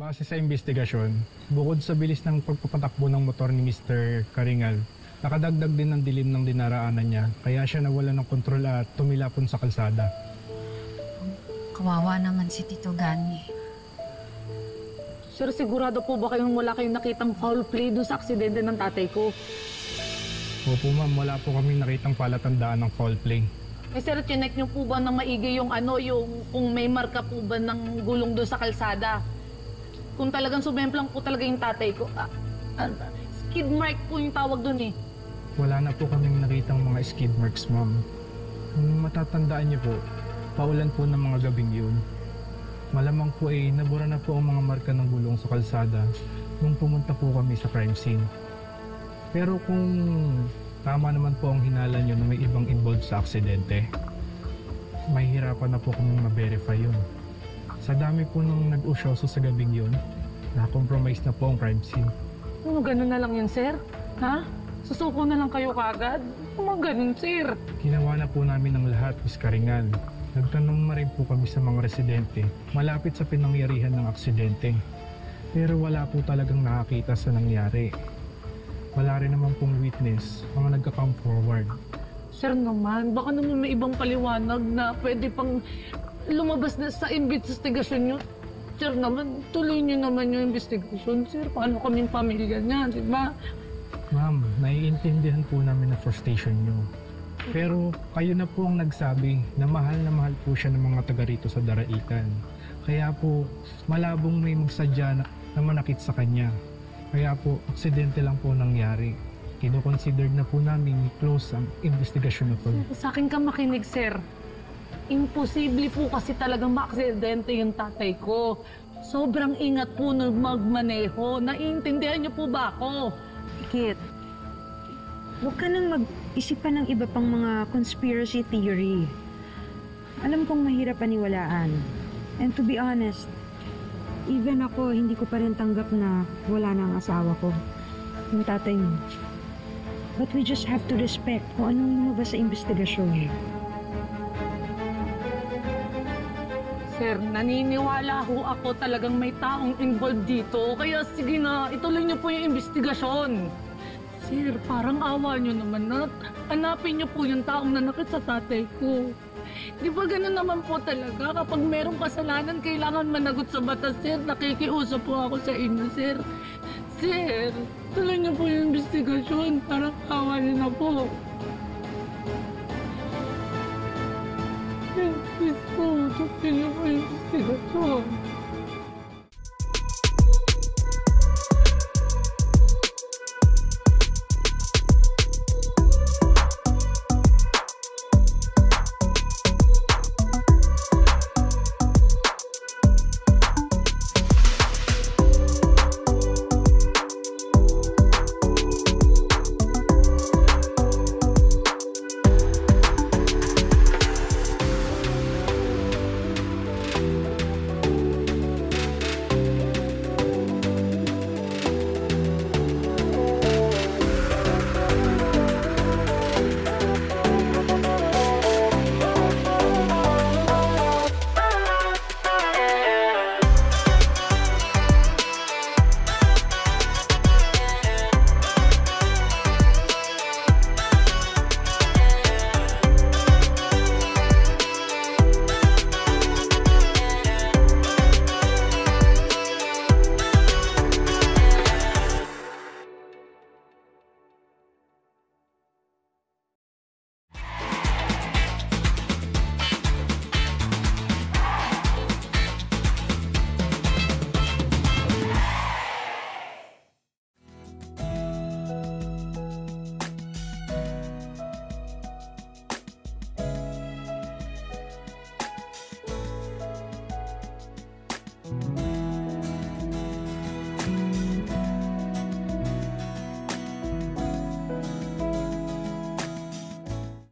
Base sa investigasyon, bukod sa bilis ng pagpapatakbo ng motor ni Mr. Karingal, nakadagdag din ng dilim ng dinaraanan niya, kaya siya nawala ng kontrol at tumilapon sa kalsada. Kawawa naman si Tito Gani. Sir, sigurado po ba kayong wala kayong nakitang foul play doon sa aksidente ng tatay ko? Opo ma'am, wala po kami nakitang palatandaan ng foul play. Eh sir, chinek niyo po ba ng maigi yung kung may marka po ba ng gulong doon sa kalsada? Kung talagang sumemplang po talaga yung tatay ko. Skid mark po yung tawag doon eh. Wala na po kaming nakitang mga skid marks ma'am. Kung matatandaan niyo po, paulan po ng mga gabing yun. Malamang po nabura na po ang mga marka ng gulong sa kalsada nung pumunta po kami sa crime scene. Pero kung tama naman po ang hinala nyo na may ibang involved sa aksidente, mahihirapan na po kami ma-verify yun. Sa dami po nung nag-usyoso sa gabing yun, na-compromise na po ang crime scene. Ganun na lang yun, sir? Ha? Susuko na lang kayo kagad? Ganun, sir. Ginawa na po namin ang lahat, Miss Karingal. Nagtanong na rin po kami sa mga residente malapit sa pinangyarihan ng aksidente. Pero wala po talagang nakakita sa nangyari. Wala rin naman pong witness mga nagka-come forward. Sir naman, baka naman may ibang paliwanag na pwede pang lumabas na sa investigasyon nyo. Sir naman, tuloy nyo naman yung investigasyon, sir. Paano kaming pamilya niya, di ba? Ma'am, naiintindihan po namin na frustration nyo. Pero kayo na po ang nagsabi na mahal po siya ng mga taga rito sa Daraitan. Kaya po, malabong may magsadya na manakit sa kanya. Kaya po, aksidente lang po nangyari. Kino-considered na po namin close ang investigasyon na po. Sa akin ka makinig, sir. Imposible po kasi talagang maaksidente yung tatay ko. Sobrang ingat po na magmaneho. Naiintindihan niyo po ba ako? Kit, huwag ka nang mag-isip pa ng iba pang mga conspiracy theory. Alam kong mahirap paniwalaan. And to be honest, even ako, hindi ko pa rin tanggap na wala na ang asawa ko, yung tatay mo. But we just have to respect kung anong lumabas sa investigasyon. Sir, naniniwala ho ako talagang may taong involved dito. Kaya sige na, ituloy niyo po yung investigasyon. Sir, parang awa niyo naman na hanapin niyo po yung taong nanakit sa tatay ko. Di ba ganun naman po talaga? Kapag merong kasalanan, kailangan managot sa batas, sir. Nakikiusap po ako sa inyo, sir. Sir, tuloy niyo po yung investigasyon. Parang awa niyo na po. Please po, tuloy niyo po yung investigasyon.